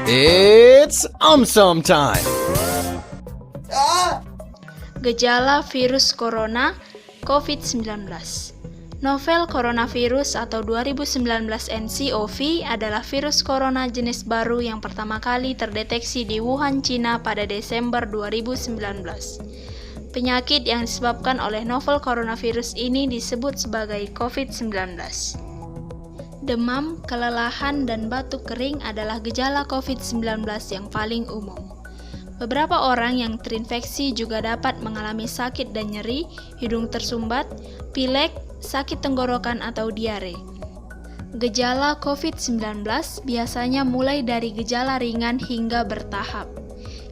It's time. Gejala virus corona COVID-19. Novel coronavirus atau 2019 nCoV adalah virus corona jenis baru yang pertama kali terdeteksi di Wuhan, Cina pada Desember 2019. Penyakit yang disebabkan oleh novel coronavirus ini disebut sebagai COVID-19. Demam, kelelahan, dan batuk kering adalah gejala COVID-19 yang paling umum. Beberapa orang yang terinfeksi juga dapat mengalami sakit dan nyeri, hidung tersumbat, pilek, sakit tenggorokan atau diare. Gejala COVID-19 biasanya mulai dari gejala ringan hingga bertahap.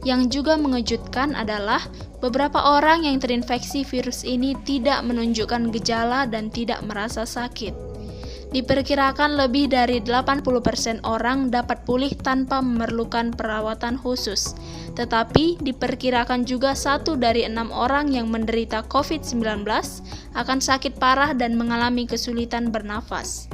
Yang juga mengejutkan adalah beberapa orang yang terinfeksi virus ini tidak menunjukkan gejala dan tidak merasa sakit. Diperkirakan lebih dari 80% orang dapat pulih tanpa memerlukan perawatan khusus. Tetapi diperkirakan juga 1 dari 6 orang yang menderita COVID-19 akan sakit parah dan mengalami kesulitan bernafas.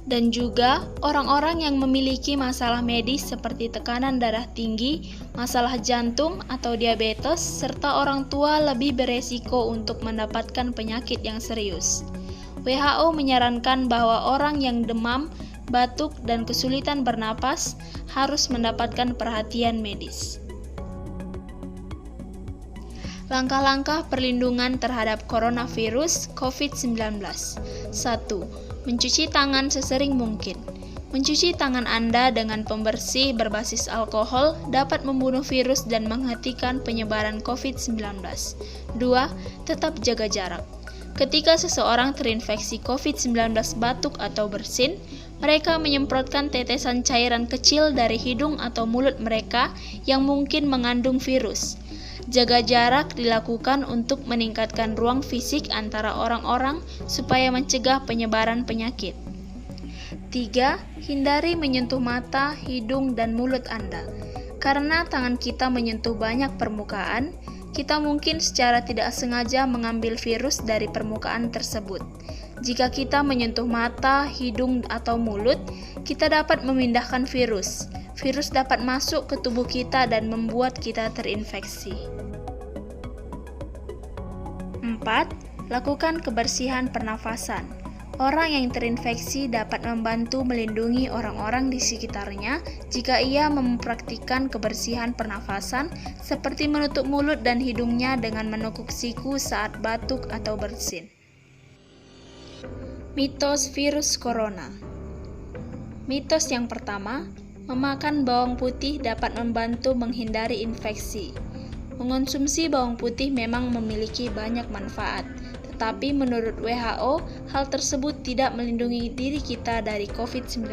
Dan juga orang-orang yang memiliki masalah medis seperti tekanan darah tinggi, masalah jantung atau diabetes, serta orang tua lebih beresiko untuk mendapatkan penyakit yang serius. WHO menyarankan bahwa orang yang demam, batuk, dan kesulitan bernapas harus mendapatkan perhatian medis. Langkah-langkah perlindungan terhadap coronavirus COVID-19. 1. Mencuci tangan sesering mungkin. Mencuci tangan Anda dengan pembersih berbasis alkohol dapat membunuh virus dan menghentikan penyebaran COVID-19. 2. Tetap jaga jarak. Ketika seseorang terinfeksi COVID-19 batuk atau bersin, mereka menyemprotkan tetesan cairan kecil dari hidung atau mulut mereka yang mungkin mengandung virus. Jaga jarak dilakukan untuk meningkatkan ruang fisik antara orang-orang supaya mencegah penyebaran penyakit. 3. Hindari menyentuh mata, hidung, dan mulut Anda. Karena tangan kita menyentuh banyak permukaan, kita mungkin secara tidak sengaja mengambil virus dari permukaan tersebut. Jika kita menyentuh mata, hidung, atau mulut, kita dapat memindahkan virus. Virus dapat masuk ke tubuh kita dan membuat kita terinfeksi. 4. Lakukan kebersihan pernafasan. Orang yang terinfeksi dapat membantu melindungi orang-orang di sekitarnya jika ia mempraktikkan kebersihan pernafasan seperti menutup mulut dan hidungnya dengan menekuk siku saat batuk atau bersin. Mitos virus corona. Mitos yang pertama, memakan bawang putih dapat membantu menghindari infeksi. Mengonsumsi bawang putih memang memiliki banyak manfaat. Tetapi menurut WHO, hal tersebut tidak melindungi diri kita dari COVID-19.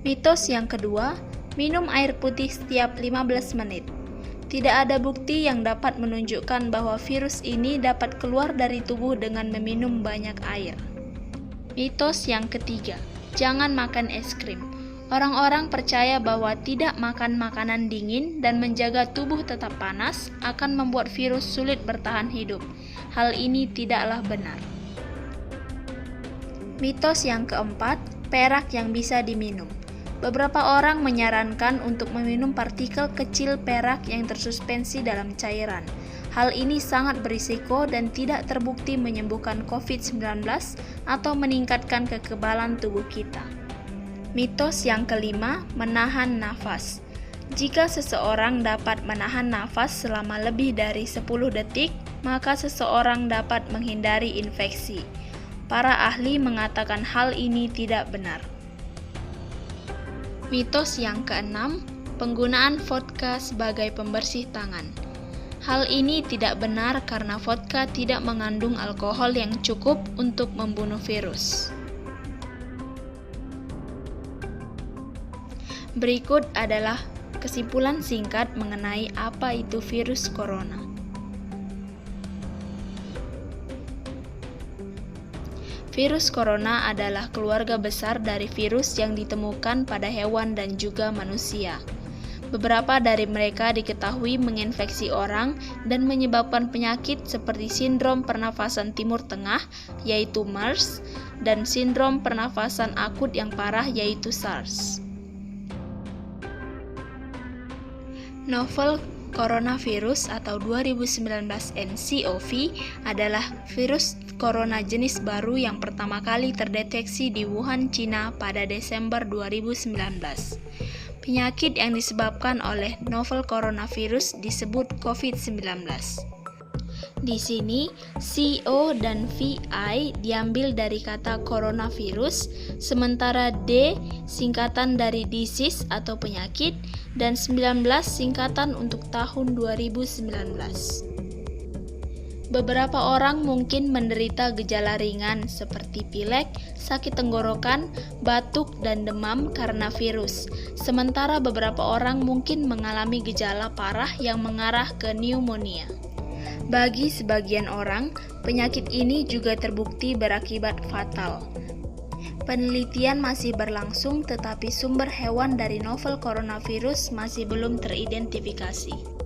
Mitos yang kedua, minum air putih setiap 15 menit. Tidak ada bukti yang dapat menunjukkan bahwa virus ini dapat keluar dari tubuh dengan meminum banyak air. Mitos yang ketiga, jangan makan es krim. Orang-orang percaya bahwa tidak makan makanan dingin dan menjaga tubuh tetap panas akan membuat virus sulit bertahan hidup. Hal ini tidaklah benar. Mitos yang keempat, perak yang bisa diminum. Beberapa orang menyarankan untuk meminum partikel kecil perak yang tersuspensi dalam cairan. Hal ini sangat berisiko dan tidak terbukti menyembuhkan COVID-19 atau meningkatkan kekebalan tubuh kita. Mitos yang kelima, menahan nafas. Jika seseorang dapat menahan nafas selama lebih dari 10 detik, maka seseorang dapat menghindari infeksi. Para ahli mengatakan hal ini tidak benar. Mitos yang keenam, penggunaan vodka sebagai pembersih tangan. Hal ini tidak benar karena vodka tidak mengandung alkohol yang cukup untuk membunuh virus. Berikut adalah kesimpulan singkat mengenai apa itu virus corona. Virus corona adalah keluarga besar dari virus yang ditemukan pada hewan dan juga manusia. Beberapa dari mereka diketahui menginfeksi orang dan menyebabkan penyakit seperti sindrom pernafasan Timur Tengah, yaitu MERS, dan sindrom pernafasan akut yang parah, yaitu SARS. Novel coronavirus atau 2019 nCoV adalah virus corona jenis baru yang pertama kali terdeteksi di Wuhan, Cina pada Desember 2019. Penyakit yang disebabkan oleh novel coronavirus disebut COVID-19. Di sini, CO dan VI diambil dari kata coronavirus, sementara D singkatan dari disease atau penyakit, dan 19 singkatan untuk tahun 2019. Beberapa orang mungkin menderita gejala ringan seperti pilek, sakit tenggorokan, batuk, dan demam karena virus, sementara beberapa orang mungkin mengalami gejala parah yang mengarah ke pneumonia. Bagi sebagian orang, penyakit ini juga terbukti berakibat fatal. Penelitian masih berlangsung, tetapi sumber hewan dari novel coronavirus masih belum teridentifikasi.